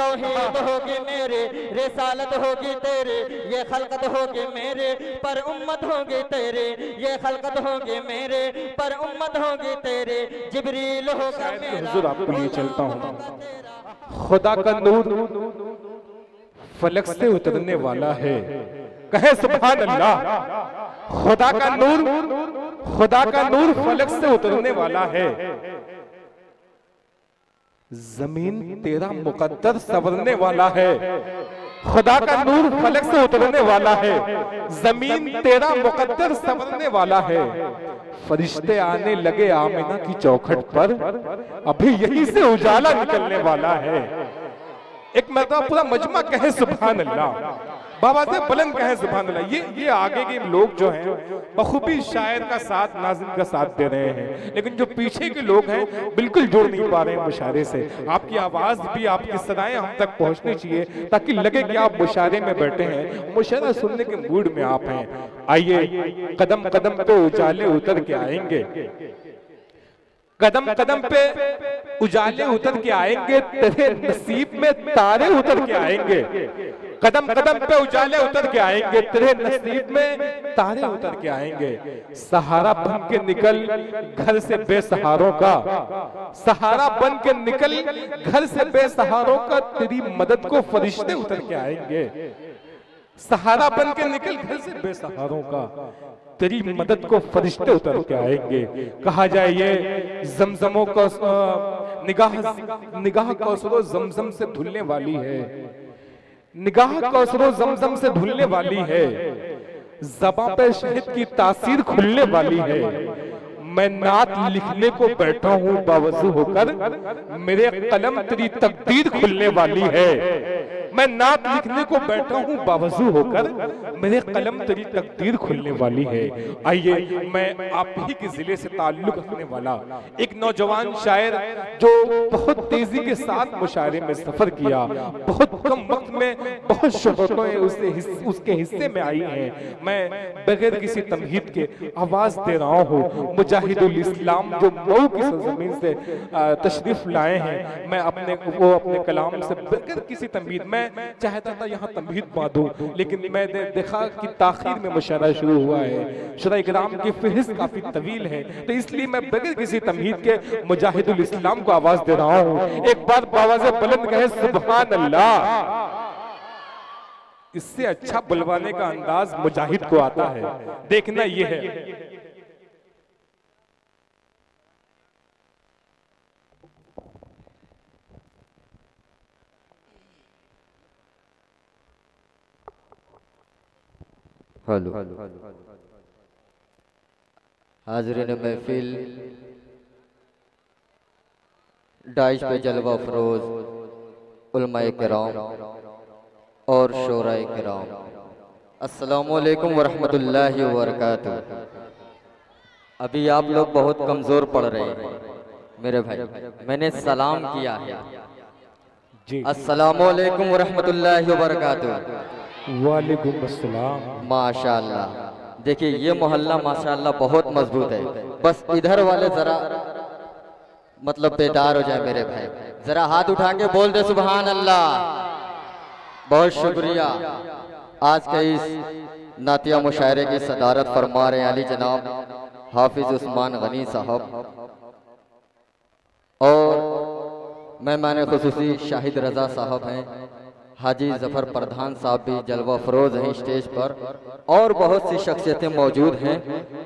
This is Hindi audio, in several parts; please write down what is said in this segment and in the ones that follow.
तौहीद होगी मेरे, रिसालत होगी तेरे, ये खलकत होगी मेरे, पर उम्मत होगी तेरे, ये खलकत होगी मेरे, पर उम्मत होगी तेरे, जिब्रील होगा मेरा। हुजूर आपको लिए चलता हूँ। खुदा का नूर फलक से उतरने वाला है, कहे सुभान अल्लाह। खुदा का नूर फलक से उतरने वाला है, जमीन तेरा मुकद्दर संवरने वाला है। खुदा का नूर फलक से उतरने वाला है, जमीन तेरा मुकद्दर संवरने वाला है। फरिश्ते आने लगे आमिना की चौखट पर, अभी यहीं से उजाला निकलने वाला है। एक मरतबा पूरा मजमा कहे सुभान अल्लाह, बाबा से बुलंद कहे सुभान अल्लाह। ये आगे के लोग जो हैं बखूबी शायर का साथ, नाज़िम का साथ दे रहे हैं, लेकिन जो पीछे के लोग हैं बिल्कुल जुड़ नहीं पा रहे हैं मुशायरे से। आपकी आवाज भी, आपकी सदाएं हम तक पहुंचनी चाहिए ताकि लगे कि आप मुशायरे में बैठे हैं, मुशायरा सुनने के मूड में आप हैं। आइए कदम कदम पे उजाले उतर के आएंगे, कदम कदम पे उजाले उतर के आएंगे, तेरे नसीब में तारे उतर के आएंगे। कदम कदम पे उजाले उतर के आएंगे, तेरे नसीब में तारे उतर के आएंगे। सहारा बन के निकल घर से बेसहारों का, सहारा बन के निकल घर से बेसहारों का, तेरी मदद को फरिश्ते उतर के आएंगे। सहारा बन के निकल घर से बेसहारों का, तेरी मदद को फरिश्ते उतर के आएंगे। कहा जाए ये जमजमों को निगाह कौसरो जमजम से धुलने वाली है, निगाह कौसरो जमजम से धुलने वाली है। ज़बां पे शहद की तासीर खुलने वाली है। मैं नात लिखने को बैठा हूँ बावजू होकर, मेरे कलम तेरी तकदीर खुलने वाली है। मैं नात लिखने को बैठा हूँ बावजू होकर, मेरे कलम तेरी तकदीर खुलने वाली है। आइए मैं आप ही के जिले से ताल्लुक रखने वाला एक नौजवान शायर जो बहुत तेजी के साथ मुशायरे में सफर किया, बहुत कम वक्त में बहुत शोहरतें उसके हिस्से में आई हैं। मैं बगैर किसी तमहीद के आवाज दे रहा हूँ। मुजाहिदुल इस्लाम जो मऊ की सरजमीन से तशरीफ लाए हैं, मैं अपने कलाम से बगैर किसी तमहीद, मैं चाहता था यहाँ तमहीद बांधूं, लेकिन मैंने देखा कि ताखीर में मुशायरा शुरू हुआ है, शुरा इकराम की फहरिस्त काफी तवील है, तो इसलिए मैं बगैर किसी तमहीद के मुजाहिदुल इस्लाम को आवाज दे रहा हूँ। एक बार आवाज़ बुलंद कहे सुभान अल्लाह। इससे अच्छा बुलवाने का अंदाज मुजाहिद को आता है, देखना ये है। हेलो हाज़रीन महफिल, डाइश पे जलवा फरोज उलमाए किराम और शोराए किराम, अस्सलामु अलैकुम वरहमतुल्लाहि वबरकातुहू। अभी आप लोग बहुत कमज़ोर पड़ रहे हैं मेरे भाई, मैंने सलाम किया है। अस्सलामु अलैकुम वरहमतुल्लाहि वबरकातुहू। वालेकुम अस्सलाम। माशाअल्लाह, देखिए ये मोहल्ला माशाअल्लाह बहुत मजबूत है। बस इधर वाले जरा मतलब बेदार हो जाए मेरे भाई, जरा हाथ उठा के बोल दे सुभान अल्लाह। बहुत शुक्रिया। आज के इस नातिया मुशायरे की सदारत फरमा रहे अली जनाब हाफिज उस्मान गनी साहब, और मेहमान खुसूसी शाहिद रजा साहब हैं, हाजी जफर प्रधान साहब भी जलवा फरोज हैं स्टेज पर, और बहुत सी शख्सियतें मौजूद हैं।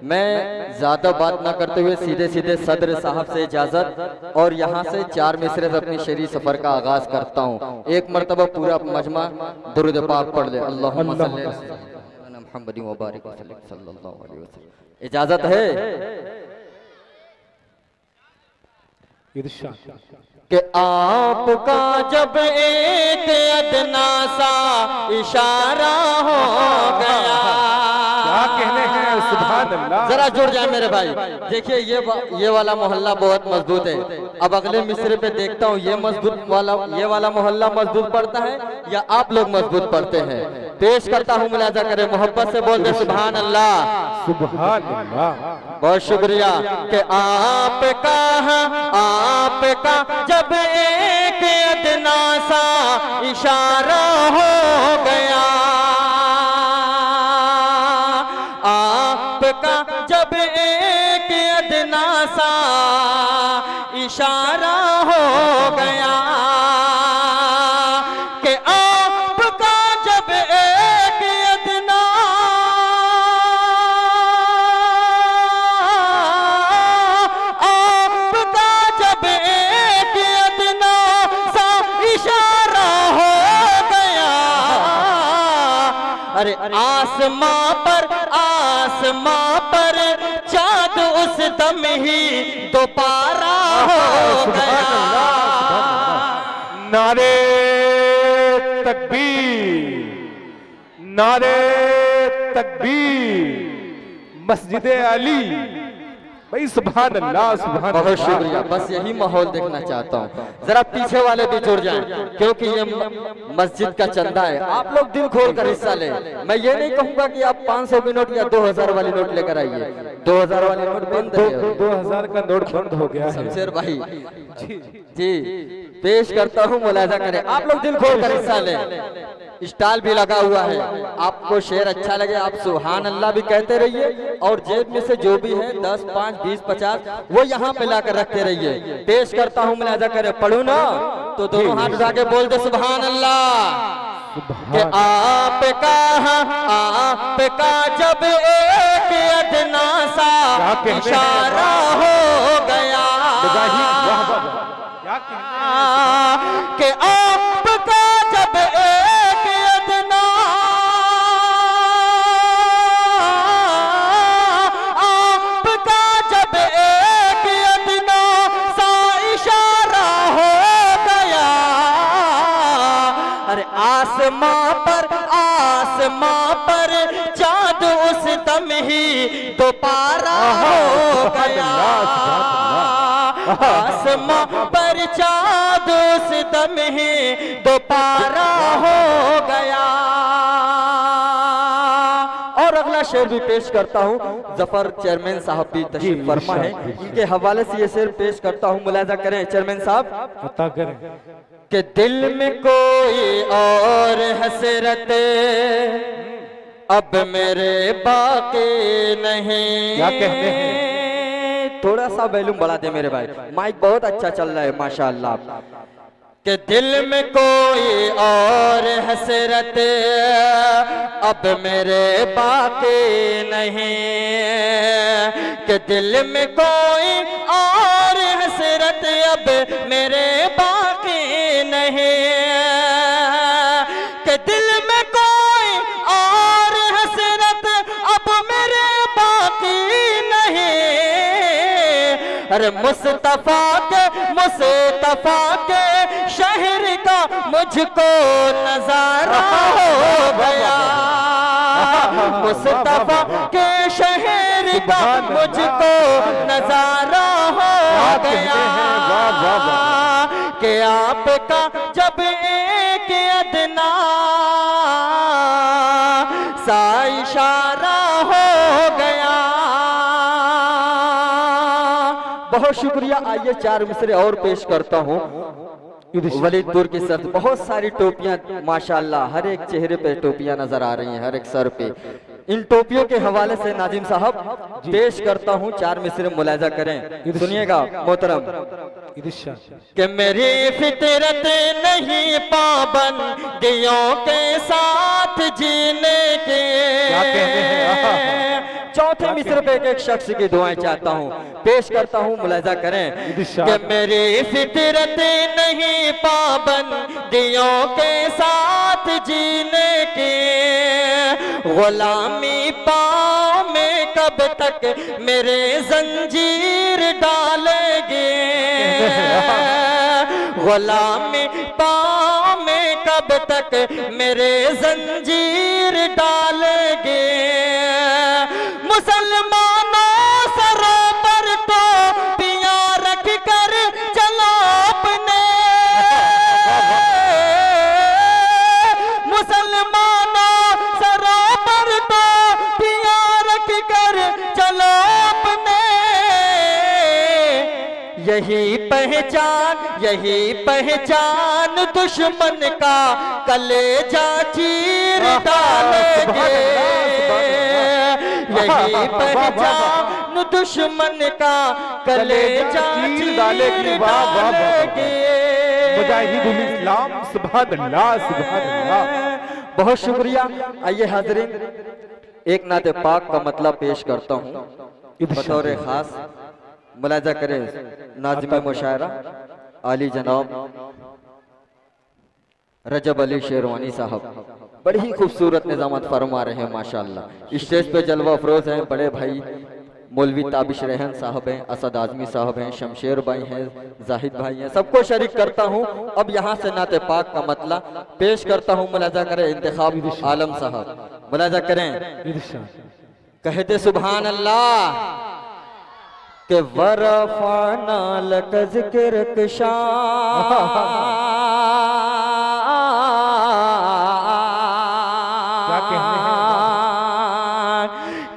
मैं ज़्यादा बात ना करते हुए सीधे सीधे सदर साहब से इजाज़त और यहाँ से 4 मिसरे से अपनी शरी सफ़र का आगाज़ करता हूँ। एक मरतबा पूरा मजमा दुरूद पाक पढ़ ले, अल्लाहुम्मा सल्ली अला मुहम्मद व बारिक वसल्लम सल्लल्लाहु अलैहि वसल्लम। इजाज़त है कि आपका जब एक अदना सा इशारा हो गया। क्या कहने हैं सुभान अल्लाह। जरा जुड़ जाए मेरे भाई। देखिए ये वाला मोहल्ला बहुत मजबूत है। अब अगले मिसरे पे देखता हूँ ये वाला मोहल्ला मजबूत पड़ता है या आप लोग मजबूत पड़ते हैं। पेश करता हूँ, मुलाजा करे, मोहब्बत से बोल दे सुभान अल्लाह। सुभान अल्लाह। बहुत शुक्रिया कि आपका जब एक अदना सा इशारा हो गया, आपका जब एक अदना सा इशारा हो गया, कि आपका जब एक अदना आसमां पर चाँद उस दम ही दोबारा हो गया। नारे तकबीर, नारे तकबीर, मस्जिद अली। भाई सुभान अल्लाह, सुभान अल्लाह। बहुत शुक्रिया। बस यही माहौल देखना चाहता हूँ, जरा पीछे वाले भी जुड़ जाएं, क्योंकि ये मस्जिद का चंदा है। आप लोग दिल खोल कर हिस्सा लें। मैं ये नहीं कहूँगा कि आप 500 की नोट या 2000 वाली नोट लेकर आइए। 2000 वाली नोट बंद है। 2000 का नोट बंद हो गया है। शमशेर भाई जी पेश करता हूँ, मुलाजा करें। आप लोग दिल खोल कर हिस्सा लें। स्टॉल भी लगा हुआ है। आपको शेर अच्छा लगे आप सुभान अल्लाह भी कहते रहिए, और जेब में से जो भी है 10, 5, 20, 50 वो यहाँ पे लाकर रखते रहिए। पेश करता हूँ, मुलाजा करें। पढ़ू ना तो दोनों हाथ उठा के बोल दे सुभान अल्लाह। कि आपका जब एक अदना सा इशारा हो गया, कि आपका जब एक अदना, आपका जब एक अदना सा इशारा हो गया, अरे आसमां पर चाँद उस दम ही दोबारा हो गया, आसमां पर चाँद उस दम ही दोबारा हो गया। और अगला शेर भी पेश करता हूँ। जफर चेयरमैन साहब भी तशरीफ फरमा है, इनके हवाले से ये शेर पेश करता हूँ, मुलाजा करें चेयरमैन साहब। अता करें। कि दिल में कोई और हसरत अब मेरे बाकी नहीं। क्या कहते हैं? थोड़ा सा वॉल्यूम बढ़ा दे मेरे भाई, माइक बहुत अच्छा चल रहा है माशाअल्लाह। कि दिल में कोई और हसरत अब मेरे बाकी नहीं, कि दिल में कोई और हसरत अब मेरे बाकी नहीं, कि दिल में कोई और हसरत अब मेरे बाकी नहीं। अरे मुस्तफा के शहर का मुझको नजारा हो गया, मुस्तफा के शहर का मुझको नजारा हो गया, कि आपका जब एक अदना सा इशारा हो गया। बहुत शुक्रिया। आइए 4 मिसरे और पेश करता हूँ। वलीदपुर की सर बहुत सारी टोपियां माशाअल्लाह, हर एक चेहरे पे टोपियां नजर आ रही हैं, हर एक सर पे। इन टोपियों के हवाले से नाजिम साहब पेश करता हूँ 4 मिसरे, मुलाजा करें, सुनिएगा मोहतरम। कि मेरी फितरत नहीं पाबंदियों के साथ जीने के। चौथे मिसरे पे एक शख्स की दुआएं चाहता हूँ, पेश करता हूँ, मुलाजा करें। कि मेरी फितरत नहीं पाबंदियों के साथ जीने की, गुलामी पाँव में कब तक मेरे जंजीर डालेंगे, गुलामी पाँव में कब तक मेरे जंजीर डालेंगे। मुसलमानों सरों पर टोपियां रख कर चलो अपने, मुसलमानों सरों पर टोपियां रख कर चलो अपने, यही पहचान दुश्मन का कलेजा चीर डालेंगे। यही पहचान दुश्मन का कलेजा चीर डालेंगे। मुजाहिदुल इस्लाम सुभान अल्लाह सुभान अल्लाह। बहुत शुक्रिया। आइए हाज़रीन, एक नाते पाक का मतलब पेश करता हूँ बतौर खास। मुलाजा करें नाज़िम मुशायरा आली जनाब रजब अली शेरवानी साहब, बड़ी ही खूबसूरत निज़ामत फरमा रहे हैं माशाअल्लाह। स्टेज पे जलवा अफरोज हैं बड़े भाई मौलवी ताबिश रहन साहब हैं, असद आजमी साहब हैं, शमशेर भाई हैं, जाहिद भाई हैं, सबको शरीक करता हूँ। अब यहाँ से नाते पाक का मतला पेश करता हूँ। मुलाजा करें इंतखाब आलम साहब, मुलाजा करें। कहते सुभान अल्लाह के वरफाना लक ज़िक्र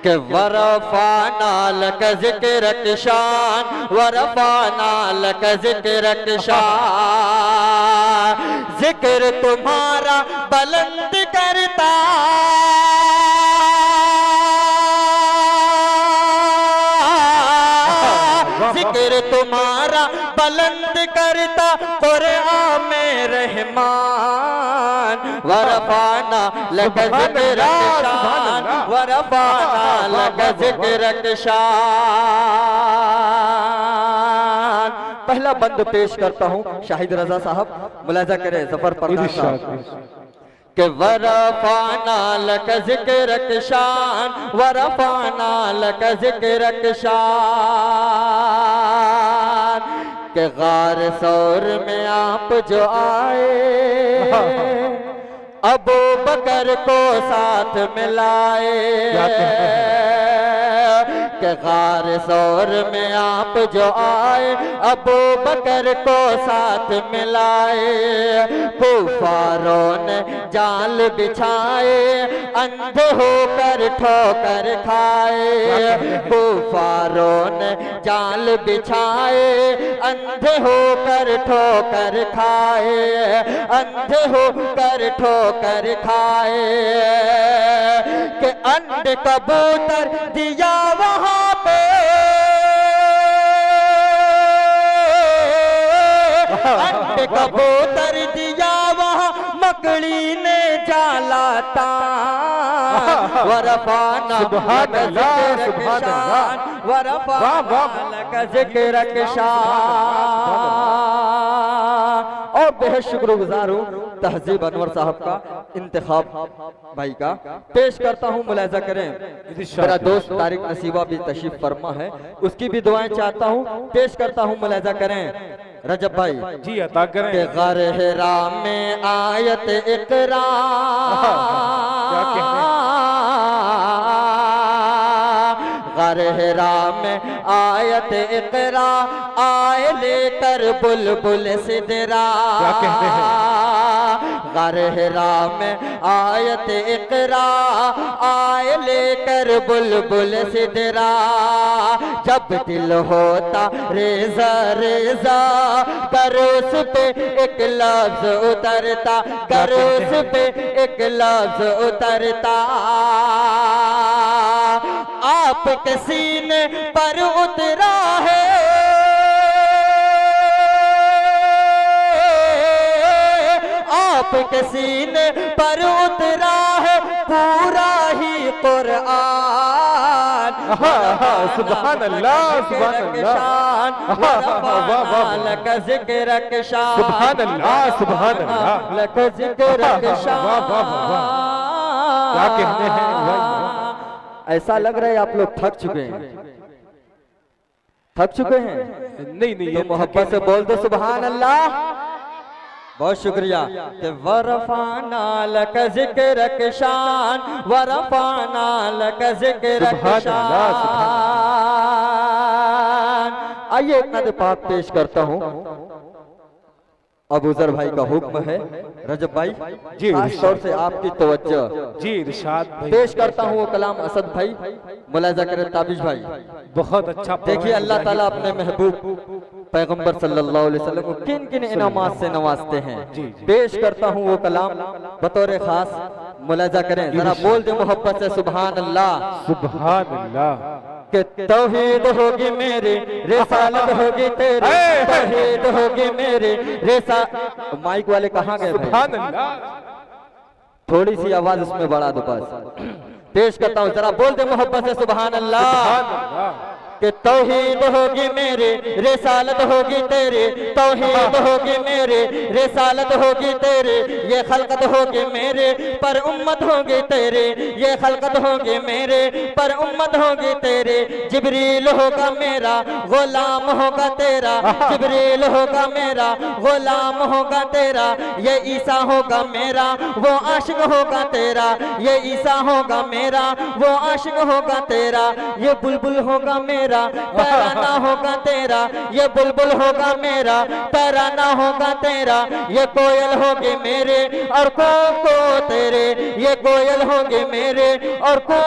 के वरफाना लक ज़िक्र शान, वरफाना लक ज़िक्र शान। जिक्र तुम्हारा बुलंद करता, जिक्र तुम्हारा बुलंद करता कुरान में रहमान। वरफाना लक ज़िक्र शान, वरफाना लक ज़िक्र शान। पहला बंद पेश करता हूँ शाहिद रजा साहब, मुलाजा करें जफर परदान साहब। के वरफाना लक ज़िक्र शान, वरफाना लक ज़िक्र शान। के गार सौर में आप जो आए, अबू बकर को साथ मिलाए। के गार सौर में आप जो आए, अबू बकर को साथ मिलाए। कुफारों ने जाल बिछाए, अंधे होकर ठोकर खाए। कुफारों ने जाल बिछाए, अंधे होकर ठोकर खाए। अंधे होकर ठोकर खाए। के अंडे कबूतर दिया वहां पे, अंडे कबूतर दिया वहां मकड़ी ने जाला तान। वरफाना लक शान, वरफाना लक ज़िक्र शान। और बेहद शुक्रगुजार हूँ तहजीब अनवर साहब का, इंतखाब भाई का पेश करता हूँ। मुलाजा करें। मेरा दोस्त तारिक नसीबा भी तशरीफ फरमा है, उसकी भी दुआएं चाहता हूँ, पेश करता हूँ। मुलाजा करें रजब भाई जी, अता करें। के ग़र हिरा में आयत इक़रा, ग़र हिरा में आयत इक़रा, आए लेकर बुलबुल सिदरा। ग़र हिरा में आयत इक़रा, आए लेकर बुलबुल सिदरा। जब दिल होता रेज़ा रेज़ा, करोस पे एक लफ्ज़ उतरता, करोस पे एक लफ्ज़ उतरता। आपके सीने पर उतरा है, आपके सीने पर उतरा है पूरा ही कुरान। सुभान अल्लाह सुभान अल्लाह, लक ज़िक्र शान, सुभान अल्लाह सुभान अल्लाह, लक ज़िक्र शान। क्या कहते हैं? ऐसा लग रहा है आप लोग थक चुके हैं, थक चुके हैं। नहीं नहीं, तो मोहब्बत से बोल दो सुभान अल्लाह। बहुत शुक्रिया। कि वरफाना लक ज़िक्र शान, वरफाना लक ज़िक्र शान। आइए एक नद पाक पेश करता हूँ। अबूजर भाई का हुक्म है। रजब भाई जी, खास तौर से आपकी तवज्जो जी इरशाद भाई। पेश करता हूँ वो कलाम असद भाई, मुलाजा करें ताबिश भाई। बहुत अच्छा देखिए अल्लाह ताला अपने महबूब पैगंबर सल्लल्लाहु अलैहि वसल्लम को किन किन इनामात से नवाजते हैं। पेश करता हूँ वो कलाम बतौर खास, मुलाजा करें जरा, बोल दे मोहब्बत से सुभान अल्लाह। सुभान अल्लाह। कि तौहीद होगी मेरी, रिसालत होगी तेरी, तौहीद होगी मेरी रिसा। माइक वाले कहाँ गए भाई? सुभान अल्लाह। थोड़ी सी आवाज उसमें बढ़ा दो बस। पेश करता हूँ जरा, बोल दे मोहब्बत से सुभान अल्लाह। सुभान अल्लाह। कि तौहीद होगी मेरी, रिसालत होगी तेरी, तौहीद होगी मेरी, रिसालत होगी तेरी, ये खलकत होगी मेरे पर उम्मत होगी तेरे, ये खलकत होगी मेरे पर उम्मत होगी तेरे। जिब्रील होगा मेरा गुलाम होगा तेरा, जिब्रील होगा मेरा गुलाम होगा तेरा, ये ईसा होगा मेरा वो आशिक होगा तेरा, ये ईसा होगा मेरा वो आशिक होगा तेरा। ये बुलबुल होगा मेरा तराना होगा तेरा, ये बुलबुल होगा मेरा तराना होगा तेरा। ये कोयल होगे मेरे और को तेरे, ये कोयल होंगे मेरे और को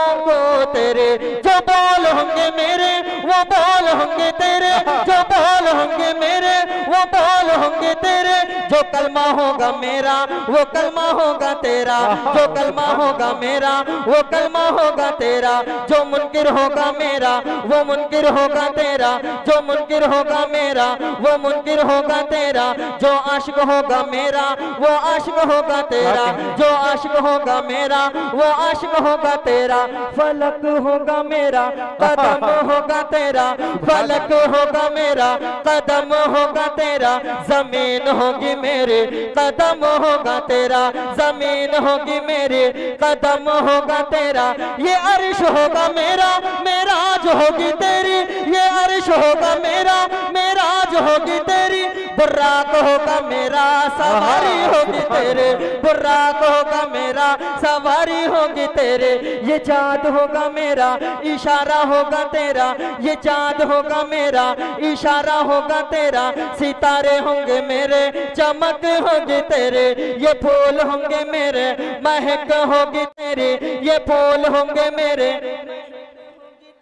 तेरे। जो बोल होंगे मेरे वो बोल होंगे तेरे, जो बोल होंगे मेरे वो बोल होंगे तेरे। जो कलमा होगा मेरा वो कलमा होगा तेरा, जो कलमा होगा मेरा वो कलमा होगा तेरा। जो मुनकिर होगा मेरा वो मुनकिर होगा तेरा, जो मुनकिर होगा मेरा वो मुनकिर होगा तेरा। जो आशिक होगा मेरा वो आशिक होगा तेरा, जो आशिक होगा मेरा वो आशिक होगा तेरा। फलक होगा मेरा कदम होगा तेरा, फलक होगा मेरा कदम होगा तेरा। जमीन होगी मेरे कदम होगा तेरा, जमीन होगी मेरे कदम होगा तेरा। ये अर्श होगा मेरा मेराज होगी तेरी, ये अर्श होगा मेरा मेराज होगी तेरी। बुर्राक होगा मेरा सवारी होगी तेरे, बुर्राक होगा मेरा सवारी होगी तेरे। ये चाँद होगा मेरा इशारा होगा तेरा, ये चाँद होगा मेरा इशारा होगा तेरा। सितारे होंगे मेरे चमक होगी तेरे, ये फूल होंगे मेरे महक होगी तेरी, ये फूल होंगे मेरे।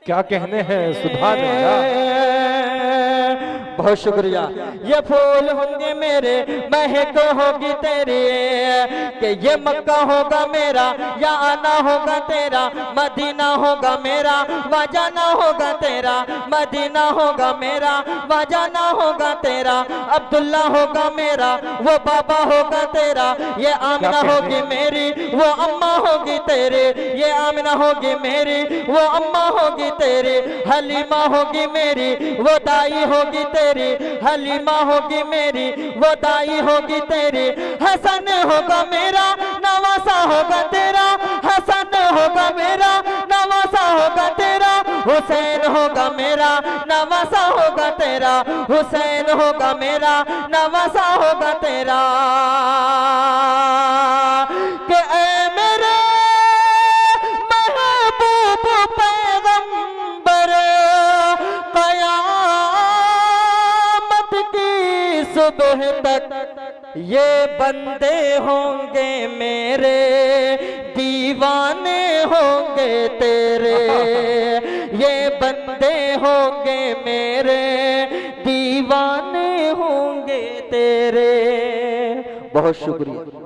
क्या कहने हैं, सुभान अल्लाह। बहुत शुक्रिया। ये फूल होंगे मेरे महक होगी तेरी, कि ये मक्का होगा मेरा या आना होगा तेरा। मदीना होगा मेरा वहाँ जाना होगा तेरा, मदीना होगा मेरा वहाँ जाना होगा तेरा। अब्दुल्ला होगा मेरा वो बाबा होगा तेरा, ये आमिना होगी मेरी वो अम्मा होगी तेरे, ये आमिना होगी मेरी वो अम्मा होगी तेरी। हलीमा होगी मेरी वो दाई होगी तेरी, हलीमा होगी मेरी वो दाई होगी तेरी। हसन होगा मेरा नवासा होगा तेरा, हसन होगा मेरा नवासा होगा तेरा। हुसैन होगा मेरा नवासा होगा तेरा, हुसैन होगा मेरा नवासा होगा तेरा। कि ऐ मेरे महबूब पैगंबर सुबह तक ये बंदे होंगे मेरे, दीवाने होंगे तेरे, ये बंदे होंगे मेरे, दीवाने होंगे तेरे। बहुत शुक्रिया।